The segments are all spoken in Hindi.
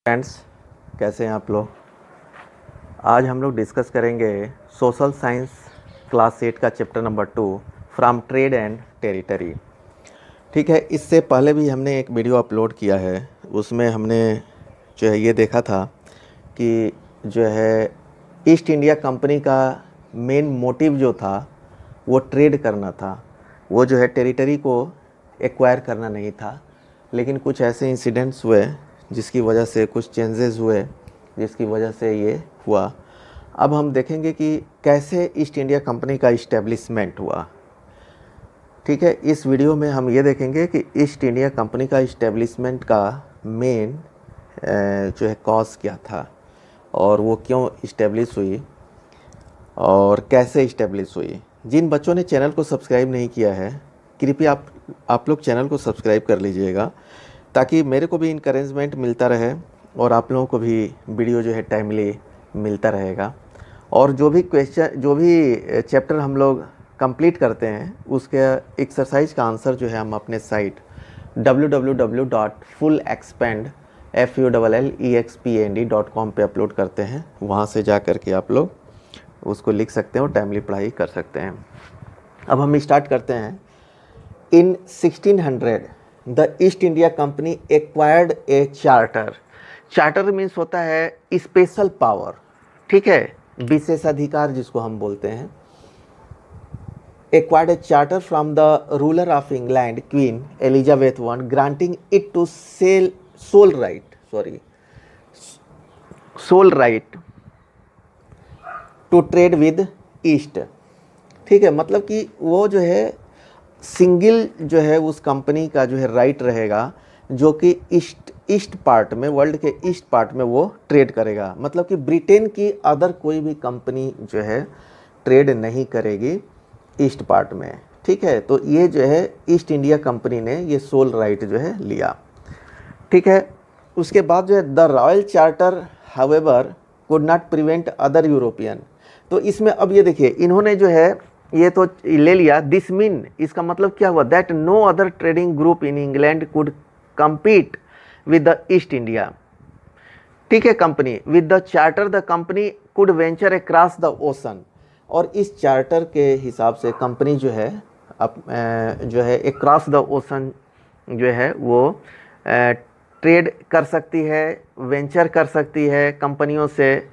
फ्रेंड्स, कैसे हैं आप लोग। आज हम लोग डिस्कस करेंगे सोशल साइंस क्लास 8 का chapter number 2 from trade and territory. ठीक है, इससे पहले भी हमने एक वीडियो अपलोड किया है। उसमें हमने जो है ये देखा था कि जो है ईस्ट इंडिया कंपनी का मेन मोटिव जो था वो ट्रेड करना था, वो जो है टेरिटरी को एक्वायर करना नहीं था। लेकिन कुछ ऐसे इंसिडेंट्स हुए जिसकी वजह से कुछ चेंजेस हुए, जिसकी वजह से ये हुआ। अब हम देखेंगे कि कैसे ईस्ट इंडिया कंपनी का इस्टेब्लिशमेंट हुआ। ठीक है, इस वीडियो में हम ये देखेंगे कि ईस्ट इंडिया कंपनी का इस्टेब्लिशमेंट का मेन जो है कॉज क्या था और वो क्यों इस्टेब्लिश हुई और कैसे इस्टेब्लिश हुई। जिन बच्चों ने चैनल को सब्सक्राइब नहीं किया है, कृपया आप लोग चैनल को सब्सक्राइब कर लीजिएगा ताकि मेरे को भी इनकरेजमेंट मिलता रहे और आप लोगों को भी वीडियो जो है टाइमली मिलता रहेगा। और जो भी चैप्टर हम लोग कंप्लीट करते हैं उसके एक्सरसाइज का आंसर जो है हम अपने साइट www.fullexpand.com पे अपलोड करते हैं। वहाँ से जा कर के आप लोग उसको लिख सकते हैं और टाइमली पढ़ाई कर सकते हैं। अब हम स्टार्ट करते हैं। इन 1600 the east India company acquired a charter. Charter means होता है स्पेशल पावर, ठीक है, विशेषाधिकार जिसको हम बोलते हैं। Acquired a charter from the ruler of England Queen Elizabeth I, granting it to sole right to trade with East. ठीक है, मतलब कि वो जो है सिंगल जो है उस कंपनी का जो है राइट रहेगा जो कि ईस्ट पार्ट में, वर्ल्ड के ईस्ट पार्ट में वो ट्रेड करेगा। मतलब कि ब्रिटेन की अदर कोई भी कंपनी जो है ट्रेड नहीं करेगी ईस्ट पार्ट में। ठीक है, तो ये जो है ईस्ट इंडिया कंपनी ने ये सोल राइट जो है लिया। ठीक है, उसके बाद जो है the royal charter however could not prevent other European. तो इसमें अब ये देखिए, इन्होंने जो है ये तो ले लिया। दिस मीन, इसका मतलब क्या हुआ, that no other trading group in England could compete with the East India। ठीक है, company with the charter the company could venture across the ocean. और इस चार्टर के हिसाब से कंपनी जो है अक्रॉस द ओशन जो है वो ट्रेड कर सकती है, वेंचर कर सकती है कंपनियों से।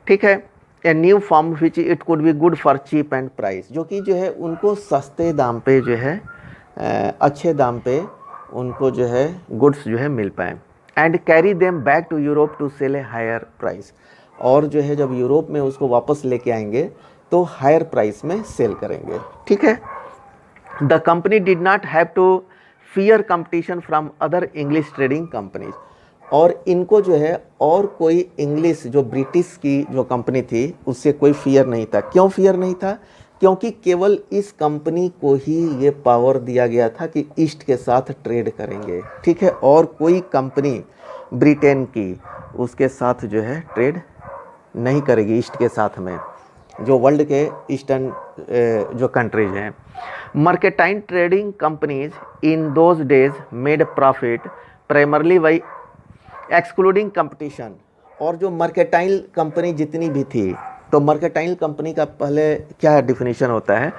ठीक है, a new form which it could be good for cheap and price, जो कि जो है उनको सस्ते दाम पे जो है अच्छे दाम पे उनको जो है गुड्स जो है मिल पाए। And carry them back to Europe to sell a higher price. और जो है जब यूरोप में उसको वापस लेके आएंगे तो हायर प्राइस में सेल करेंगे। ठीक है, the company did not have to fear competition from other English trading companies. और इनको जो है और कोई इंग्लिश जो ब्रिटिश की जो कंपनी थी उससे कोई फियर नहीं था। क्यों फियर नहीं था? क्योंकि केवल इस कंपनी को ही ये पावर दिया गया था कि ईस्ट के साथ ट्रेड करेंगे। ठीक है, और कोई कंपनी ब्रिटेन की उसके साथ जो है ट्रेड नहीं करेगी ईस्ट के साथ में, जो वर्ल्ड के ईस्टर्न जो कंट्रीज हैं। Mercantile trading companies in those days made profit primarily by excluding competition. और जो मर्केंटाइल कंपनी जितनी भी थी, तो मर्केंटाइल कंपनी का पहले क्या डिफिनीशन होता है,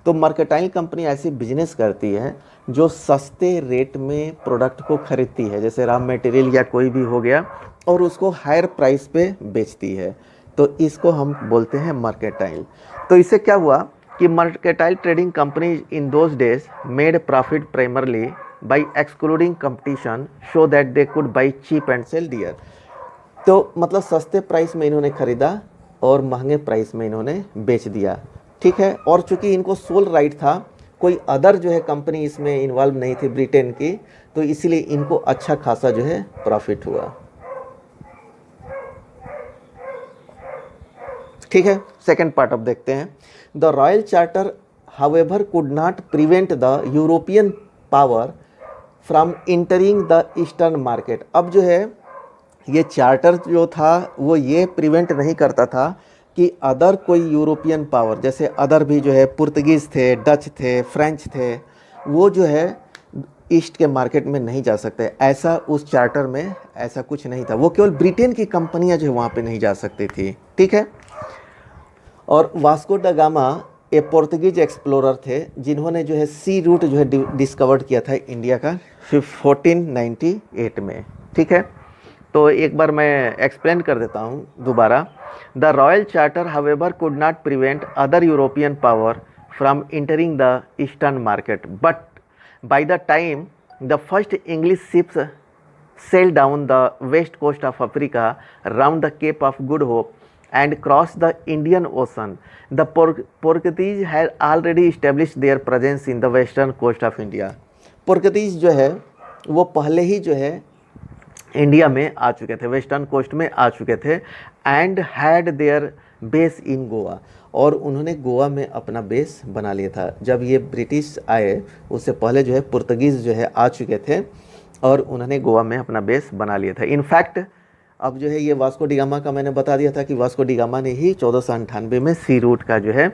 तो मर्केंटाइल कंपनी ऐसी बिजनेस करती है जो सस्ते रेट में प्रोडक्ट को खरीदती है, जैसे रॉ मटेरियल या कोई भी हो गया, और उसको हायर प्राइस पे बेचती है। तो इसको हम बोलते हैं मर्केंटाइल। तो इससे क्या हुआ कि mercantile trading company in those days made profit primarily by excluding competition so that they could buy cheap and sell dear. तो मतलब सस्ते प्राइस में इन्होंने खरीदा और महंगे प्राइस में इन्होंने बेच दिया। ठीक है, और चूंकि इनको सोल राइट था, कोई अदर जो है कंपनी इसमें इन्वॉल्व नहीं थी ब्रिटेन की, तो इसीलिए इनको अच्छा खासा जो है प्रॉफिट हुआ। ठीक है, सेकंड पार्ट अब देखते हैं। The royal charter however could not prevent the European power from entering the eastern market. अब जो है ये चार्टर जो था वो ये प्रिवेंट नहीं करता था कि अदर कोई यूरोपियन पावर, जैसे अदर भी जो है पुर्तगीज़ थे, डच थे, फ्रेंच थे, वो जो है ईस्ट के मार्केट में नहीं जा सकते, ऐसा उस चार्टर में ऐसा कुछ नहीं था। वो केवल ब्रिटेन की कंपनियां जो है वहाँ पे नहीं जा सकती थी, ठीक है। और वास्को दा गामा ये पोर्तुगीज एक्सप्लोरर थे जिन्होंने जो है सी रूट जो है डिस्कवर्ड किया था इंडिया का 1498 में, ठीक है। तो एक बार मैं एक्सप्लेन कर देता हूँ दोबारा। The royal charter however could not prevent other European power from entering the eastern market, but by the time the first English ships sailed down the west coast of Africa round the Cape of Good Hope and crossed the Indian Ocean. The Portuguese had already established their presence in the western coast of India. Portuguese जो है वो पहले ही जो है इंडिया में आ चुके थे, वेस्टर्न कोस्ट में आ चुके थे, and had there base in Goa, और उन्होंने गोवा में अपना बेस बना लिया था। जब ये ब्रिटिश आए उससे पहले जो है पुर्तगीज़ जो है आ चुके थे और उन्होंने गोवा में अपना बेस बना लिया था। इनफैक्ट अब जो है ये वास्को डी गामा का मैंने बता दिया था कि वास्को डी गामा ने ही 1498 में सी रूट का जो है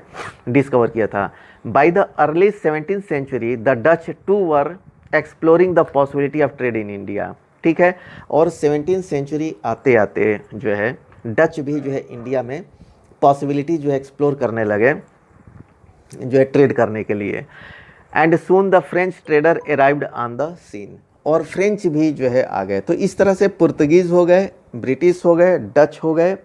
डिस्कवर किया था। By the early 17th century the Dutch too were exploring the possibility of trade in India, ठीक है। और 17th सेंचुरी आते आते जो है डच भी जो है इंडिया में पॉसिबिलिटी जो है एक्सप्लोर करने लगे जो है ट्रेड करने के लिए। And soon the French trader arrived on the scene, और फ्रेंच भी जो है आ गए। तो इस तरह से पुर्तगीज़ हो गए, ब्रिटिश हो गए, डच हो गए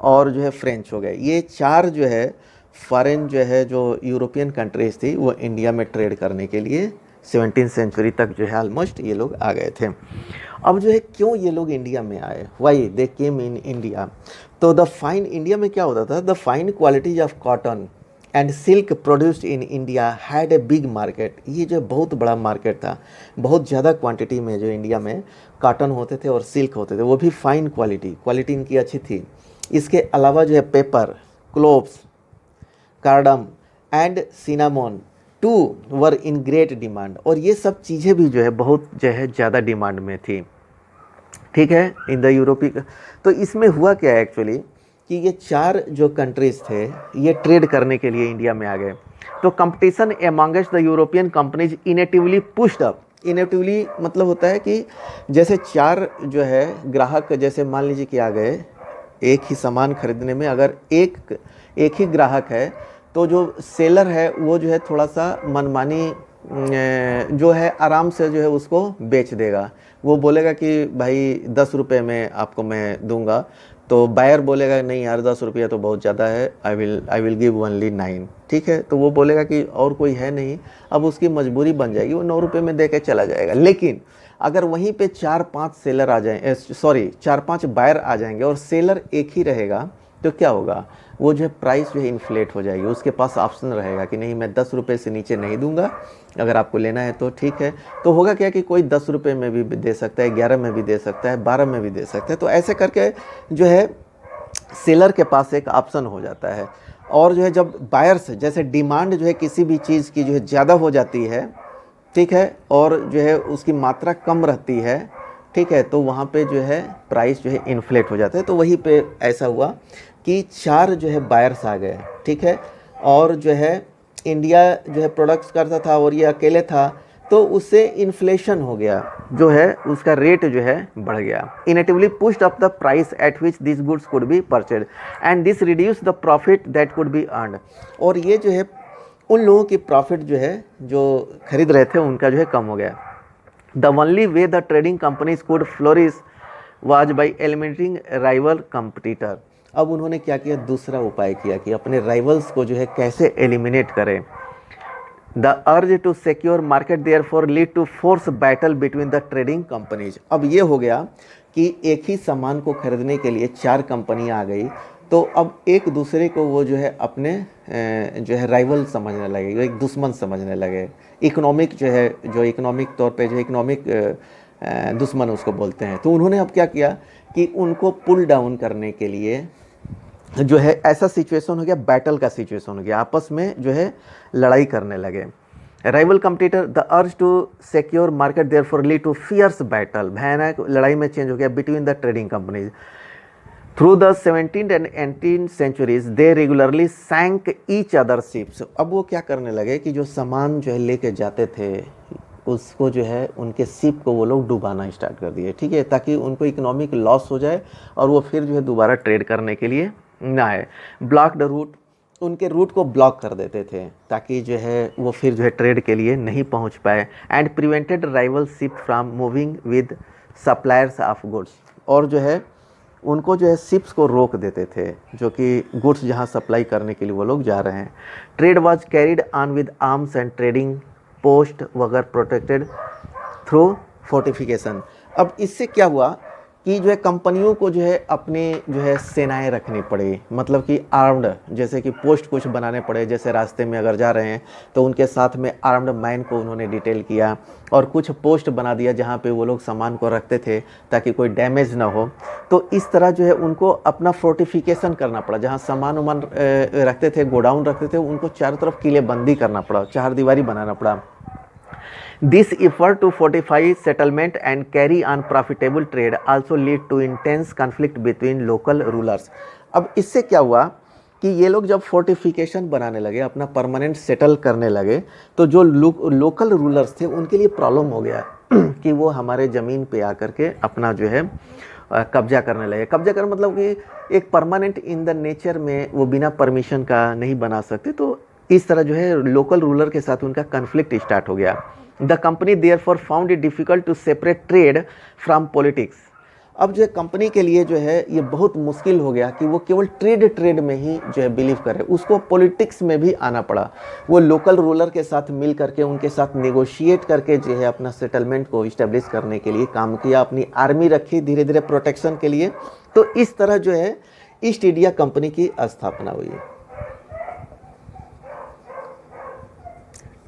और जो है फ्रेंच हो गए। ये चार जो है फॉरेन जो है जो यूरोपियन कंट्रीज़ थी वो इंडिया में ट्रेड करने के लिए 17th सेंचुरी तक जो है ऑलमोस्ट ये लोग आ गए थे। अब जो है क्यों ये लोग इंडिया में आए, why they came in India. तो द फाइन इंडिया में क्या होता था, the fine qualities of cotton and silk produced in India had a big market. ये जो बहुत बड़ा मार्केट था, बहुत ज़्यादा क्वांटिटी में जो इंडिया में कॉटन होते थे और सिल्क होते थे, वो भी फाइन क्वालिटी इनकी अच्छी थी। इसके अलावा जो है pepper, cloves, cardamom and cinnamon too were in great demand, और ये सब चीज़ें भी जो है बहुत जो है ज़्यादा डिमांड में थी, ठीक है, इन द यूरोपीय। तो इसमें हुआ क्या है एक्चुअली कि ये चार जो कंट्रीज़ थे ये ट्रेड करने के लिए इंडिया में आ गए। तो competition amongst the European companies inevitably pushed up. Inevitably मतलब होता है कि जैसे चार जो है ग्राहक, जैसे मान लीजिए कि आ गए एक ही सामान खरीदने में, अगर एक ही ग्राहक है तो जो सेलर है वो जो है थोड़ा सा मनमानी जो है आराम से जो है उसको बेच देगा। वो बोलेगा कि भाई 10 रुपये में आपको मैं दूंगा, तो बायर बोलेगा नहीं यार 10 रुपया तो बहुत ज़्यादा है, आई विल गिव ओनली 9, ठीक है। तो वो बोलेगा कि और कोई है नहीं, अब उसकी मजबूरी बन जाएगी, वो 9 रुपये में दे के चला जाएगा। लेकिन अगर वहीं पे 4-5 सेलर आ जाएं, 4-5 बायर आ जाएंगे और सेलर एक ही रहेगा, तो क्या होगा, वो जो है प्राइस जो है इन्फ्लेट हो जाएगी। उसके पास ऑप्शन रहेगा कि नहीं मैं 10 रुपये से नीचे नहीं दूंगा, अगर आपको लेना है तो ठीक है। तो होगा क्या कि कोई 10 रुपये में भी दे सकता है, 11 में भी दे सकता है, 12 में भी दे सकता है। तो ऐसे करके जो है सेलर के पास एक ऑप्शन हो जाता है। और जो है जब बायर्स जैसे डिमांड जो है किसी भी चीज़ की जो है ज़्यादा हो जाती है, ठीक है, और जो है उसकी मात्रा कम रहती है, ठीक है, तो वहाँ पे जो है प्राइस जो है इन्फ्लेट हो जाता है। तो वहीं पे ऐसा हुआ कि 4 जो है बायर्स आ गए, ठीक है, और जो है इंडिया जो है प्रोडक्ट्स करता था और ये अकेले था, तो उससे इन्फ्लेशन हो गया, जो है उसका रेट जो है बढ़ गया। Inevitably pushed up the price at which this goods could be purchased and this reduce the profit that could be earned. और ये जो है उन लोगों की प्रॉफिट जो है जो खरीद रहे थे उनका जो है कम हो गया। The only way the trading companies could flourish was by eliminating rival competitor. अब उन्होंने क्या किया, दूसरा उपाय किया कि अपने राइवल्स को जो है कैसे एलिमिनेट करें। The urge to secure market therefore lead to force battle between the trading companies. अब ये हो गया कि एक ही सामान को खरीदने के लिए 4 कंपनियां आ गई, तो अब एक दूसरे को वो जो है अपने जो है राइवल समझने लगे, एक दुश्मन समझने लगे। इकोनॉमिक जो है, जो इकोनॉमिक तौर पे जो इकोनॉमिक दुश्मन उसको बोलते हैं। तो उन्होंने अब क्या किया कि उनको पुल डाउन करने के लिए जो है ऐसा सिचुएशन हो गया, बैटल का सिचुएशन हो गया, आपस में जो है लड़ाई करने लगे। Rival competitor the urge to secure market therefore lead to fierce battle, भयानक लड़ाई में चेंज हो गया between the trading companies. Through the 17th and 18th centuries they regularly sank each other ships. अब वो क्या करने लगे कि जो सामान जो है लेके जाते थे उसको जो है उनके शिप को वो लोग डुबाना स्टार्ट कर दिए, ठीक है, ताकि उनको इकोनॉमिक लॉस हो जाए और वो फिर जो है दोबारा ट्रेड करने के लिए ना आए। ब्लॉक द रूट, उनके रूट को ब्लॉक कर देते थे ताकि जो है वो फिर जो है ट्रेड के लिए नहीं पहुंच पाए। And prevented rival ship from moving with suppliers of goods, और जो है उनको जो है शिप्स को रोक देते थे जो कि गुड्स जहां सप्लाई करने के लिए वो लोग जा रहे हैं। Trade was carried on with arms and trading post वगैरह प्रोटेक्टेड थ्रू फोर्टिफिकेशन। अब इससे क्या हुआ कि जो है कंपनियों को जो है अपने जो है सेनाएं रखनी पड़ी, मतलब कि आर्म्ड, जैसे कि पोस्ट कुछ बनाने पड़े, जैसे रास्ते में अगर जा रहे हैं तो उनके साथ में आर्म्ड मैन को उन्होंने डिटेल किया और कुछ पोस्ट बना दिया जहां पे वो लोग सामान को रखते थे ताकि कोई डैमेज ना हो। तो इस तरह जो है उनको अपना फोर्टिफिकेशन करना पड़ा, जहाँ सामान वामान रखते थे, गोडाउन रखते थे, उनको चारों तरफ किलेबंदी करना पड़ा, चार दीवारी बनाना पड़ा। This effort to fortify settlement and carry on profitable trade also lead to intense conflict between local rulers। अब इससे क्या हुआ कि ये लोग जब फोर्टिफिकेशन बनाने लगे, अपना परमानेंट सेटल करने लगे, तो जो लोकल रूलर्स थे उनके लिए प्रॉब्लम हो गया कि वो हमारे ज़मीन पे आकर के अपना जो है कब्जा करने लगे। कब्जा कर मतलब कि एक परमानेंट इन द नेचर में वो बिना परमिशन का नहीं बना सकते, तो इस तरह जो है लोकल रूलर के साथ उनका कन्फ्लिक्ट स्टार्ट हो गया। The company therefore found it difficult to separate trade from politics. अब जो कंपनी के लिए जो है ये बहुत मुश्किल हो गया कि वो केवल ट्रेड में ही जो है बिलीव करे, उसको पॉलिटिक्स में भी आना पड़ा। वो लोकल रूलर के साथ मिल करके उनके साथ नेगोशिएट करके जो है अपना सेटलमेंट को इस्टेब्लिश करने के लिए काम किया, अपनी आर्मी रखी धीरे धीरे प्रोटेक्शन के लिए। तो इस तरह जो है ईस्ट इंडिया कंपनी की स्थापना हुई।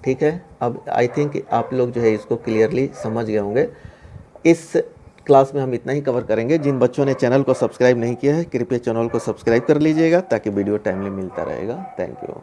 ठीक है, अब आई थिंक आप लोग जो है इसको क्लियरली समझ गए होंगे। इस क्लास में हम इतना ही कवर करेंगे। जिन बच्चों ने चैनल को सब्सक्राइब नहीं किया है कृपया चैनल को सब्सक्राइब कर लीजिएगा ताकि वीडियो टाइमली मिलता रहेगा। Thank you.